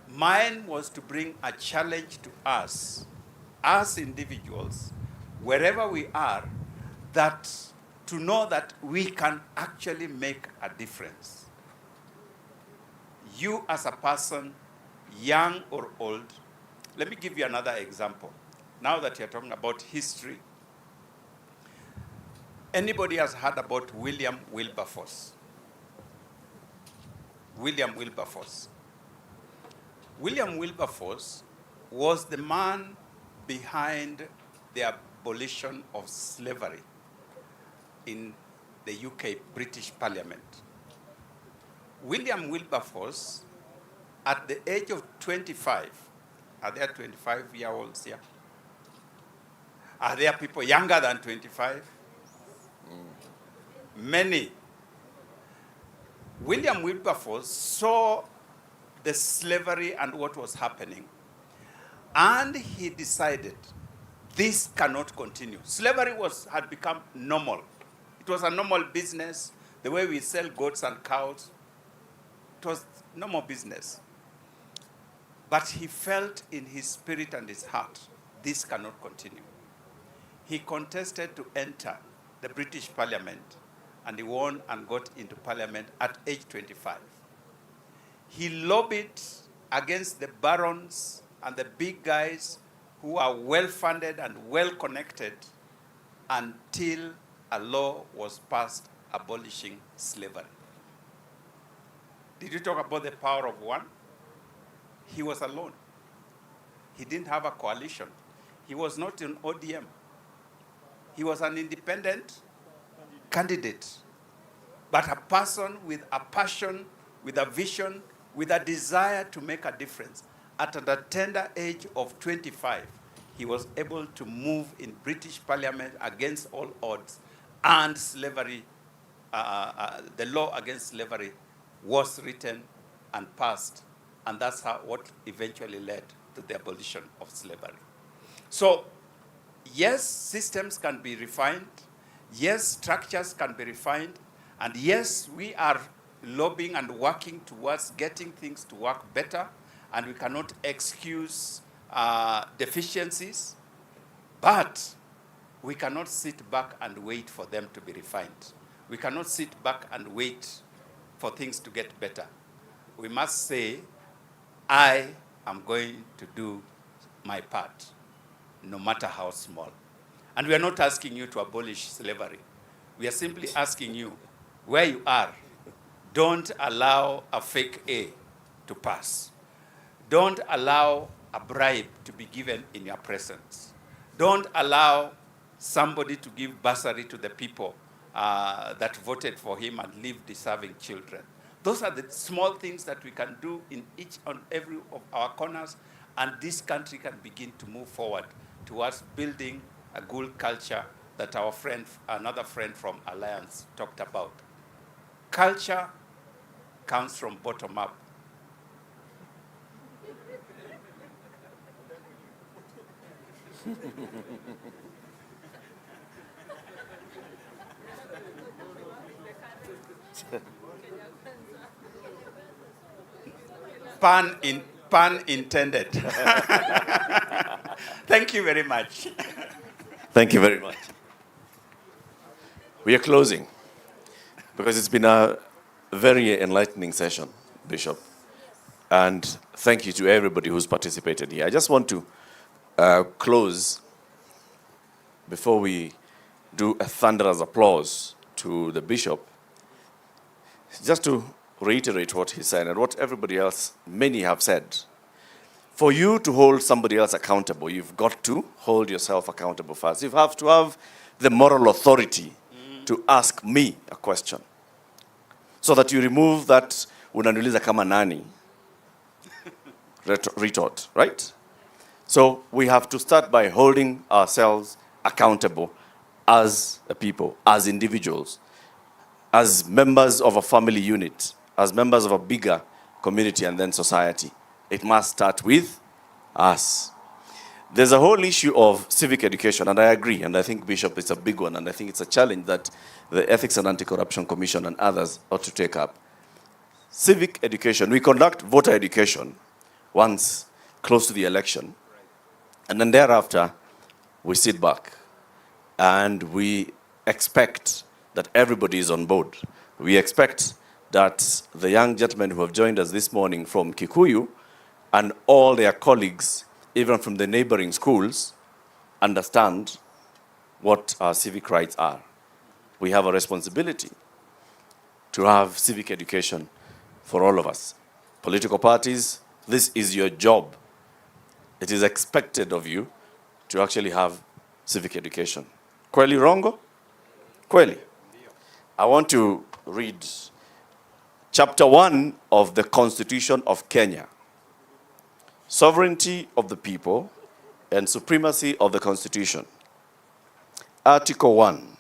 Mine was to bring a challenge to us, as individuals, wherever we are, that to know that we can actually make a difference. You as a person, young or old. Let me give you another example. Now that you're talking about history, anybody has heard about William Wilberforce? William Wilberforce. William Wilberforce was the man behind the abolition of slavery in the UK British Parliament. William Wilberforce, at the age of 25, are there 25-year-olds here? Are there people younger than 25? Many. William Wilberforce saw the slavery and what was happening, and he decided this cannot continue. Slavery had become normal. It was a normal business, the way we sell goats and cows. It was normal business. But he felt in his spirit and his heart, this cannot continue. He contested to enter the British Parliament, and he won and got into Parliament at age 25. He lobbied against the barons and the big guys who are well-funded and well-connected until a law was passed abolishing slavery. Did you talk about the power of one? He was alone. He didn't have a coalition. He was not in ODM. He was an independent candidate, but a person with a passion, with a vision, with a desire to make a difference. At the tender age of 25, he was able to move in British Parliament against all odds, and slavery, the law against slavery was written and passed, and that's what eventually led to the abolition of slavery. So, yes, systems can be refined. Yes, structures can be refined. And yes, we are lobbying and working towards getting things to work better, and we cannot excuse deficiencies, but we cannot sit back and wait for them to be refined. We cannot sit back and wait for things to get better. We must say, I am going to do my part, no matter how small. And we are not asking you to abolish slavery. We are simply asking you, where you are, don't allow a fake A to pass. Don't allow a bribe to be given in your presence. Don't allow somebody to give bursary to the people that voted for him and leave deserving children. Those are the small things that we can do in each and every of our corners, and this country can begin to move forward towards building a good culture that our friend, another friend from Alliance, talked about. Culture comes from bottom up. Pun intended. Thank you very much. Thank you very much. We are closing because it's been a very enlightening session, Bishop. And thank you to everybody who's participated here. I just want to close before we do a thunderous applause to the Bishop, just to reiterate what he said and what everybody else, many have said. For you to hold somebody else accountable, you've got to hold yourself accountable first. You have to have the moral authority to ask me a question, so that you remove that unaniuliza kama nani retort, right? So we have to start by holding ourselves accountable as a people, as individuals, as members of a family unit, as members of a bigger community and then society. It must start with us. There's a whole issue of civic education, and I agree, and I think, Bishop, it's a big one, and I think it's a challenge that the Ethics and Anti-Corruption Commission and others ought to take up. Civic education, we conduct voter education once close to the election, and then thereafter, we sit back, and we expect that everybody is on board. We expect that the young gentlemen who have joined us this morning from Kikuyu and all their colleagues, even from the neighboring schools, understand what our civic rights are. We have a responsibility to have civic education for all of us. Political parties, this is your job. It is expected of you to actually have civic education. Kweli rongo? Kweli. I want to read Chapter 1 of the Constitution of Kenya. Sovereignty of the people and supremacy of the Constitution. Article 1,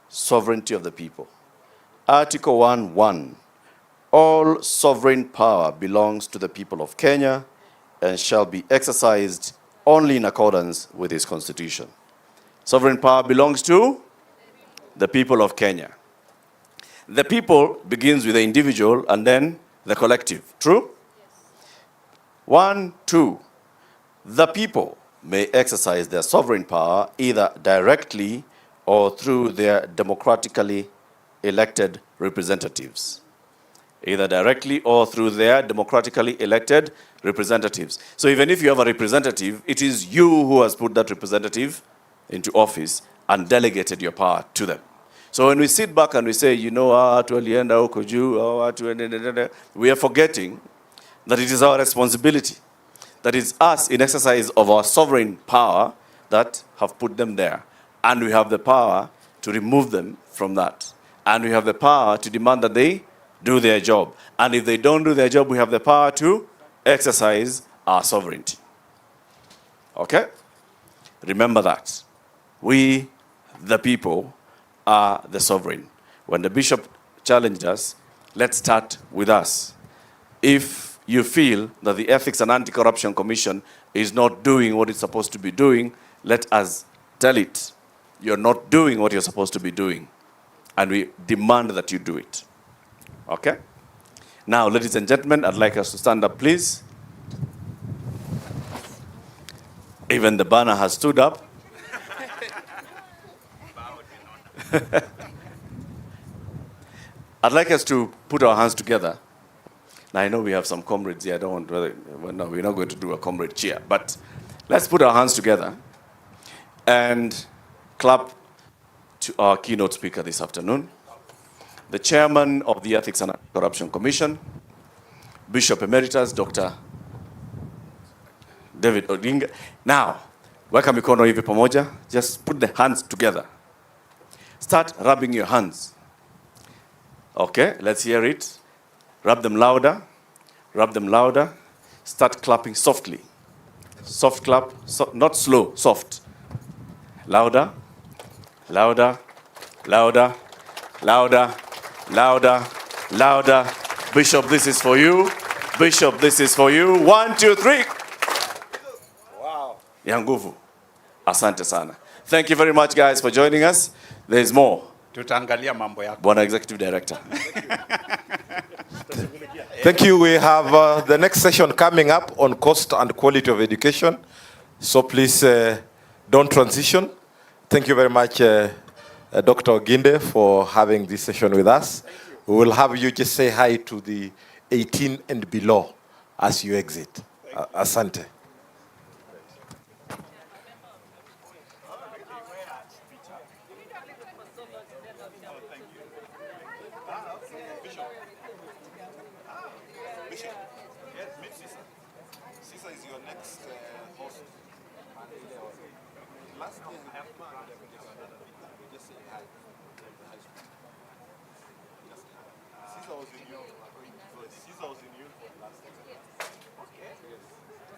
sovereignty of the people. Article 1:1, all sovereign power belongs to the people of Kenya and shall be exercised only in accordance with this Constitution. Sovereign power belongs to the people of Kenya. The people begins with the individual and then the collective. True? 1, 2. The people may exercise their sovereign power either directly or through their democratically elected representatives. Either directly or through their democratically elected representatives. So even if you have a representative, it is you who has put that representative into office and delegated your power to them. So when we sit back and we say, you know, we are forgetting that it is our responsibility, that it's us in exercise of our sovereign power that have put them there. And we have the power to remove them from that. And we have the power to demand that they do their job. And if they don't do their job, we have the power to exercise our sovereignty. Okay? Remember that. We, the people, are the sovereign. When the bishop challenged us, let's start with us. If you feel that the Ethics and Anti-Corruption Commission is not doing what it's supposed to be doing, let us tell it. You're not doing what you're supposed to be doing. And we demand that you do it. Okay? Now, ladies and gentlemen, I'd like us to stand up, please. Even the banner has stood up. I'd like us to put our hands together. Now, I know we have some comrades here. I don't want, no, we're not going to do a comrade cheer. But let's put our hands together and clap to our keynote speaker this afternoon, the chairman of the Ethics and Corruption Commission, Bishop Emeritus, Dr. David Odinga. Now, weka mikono hivi pamoja. Just put the hands together. Start rubbing your hands. Okay, let's hear it. Rub them louder. Rub them louder. Start clapping softly. Soft clap, not slow, soft. Louder, louder, louder, louder, louder, louder. Bishop, this is for you. Bishop, this is for you. 1, 2, 3. Wow. Ya nguvu. Asante sana. Thank you very much, guys, for joining us. There is more. Tutaangalia mambo yako. Bwana Executive Director. Thank you. We have the next session coming up on cost and quality of education. So please don't transition. Thank you very much, Dr. Oginde, for having this session with us. We will have you just say hi to the 18 and below as you exit. Asante.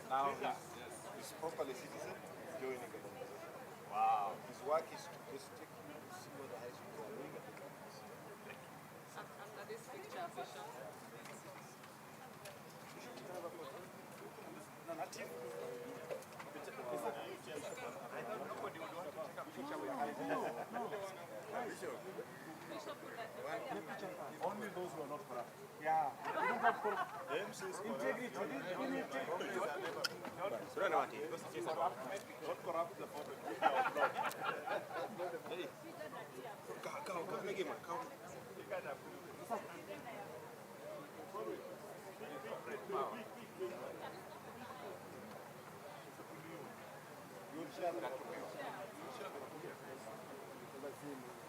Now he's properly citizen, joining the conversation. Wow. His work is to just take you to see what the high school are doing. Under this picture, Bishop. Only those who are not corrupt. Yeah. Integrity. Not corrupt the photo.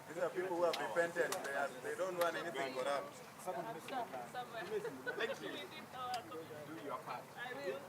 These are people who have repented. They don't want anything corrupt. Do your part. I will.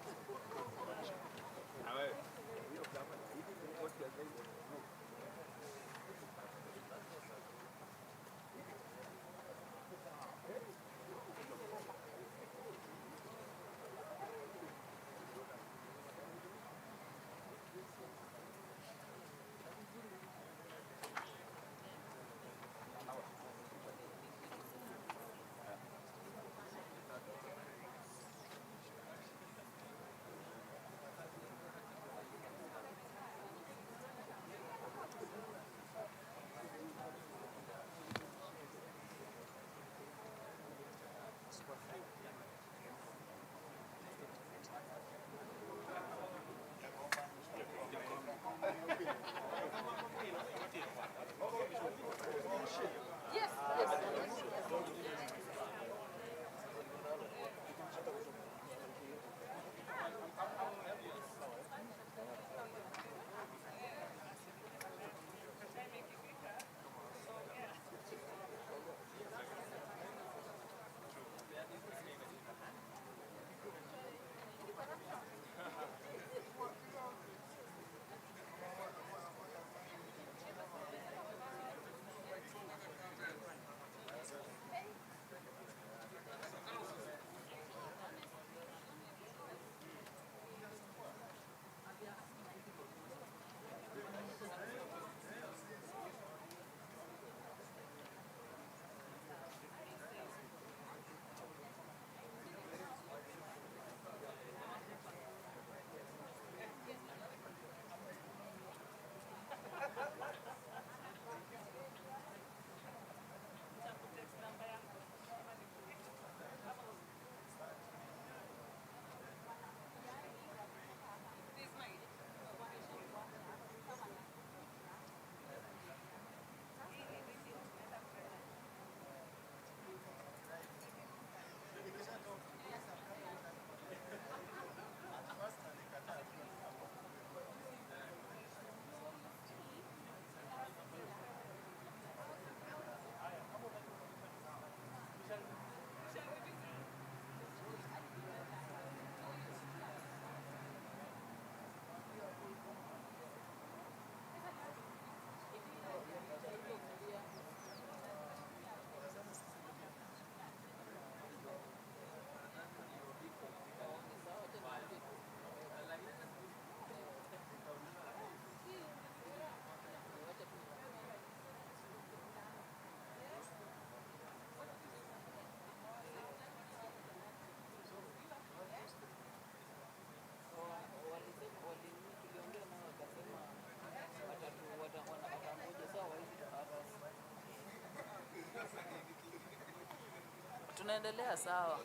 tunaendelea sawa.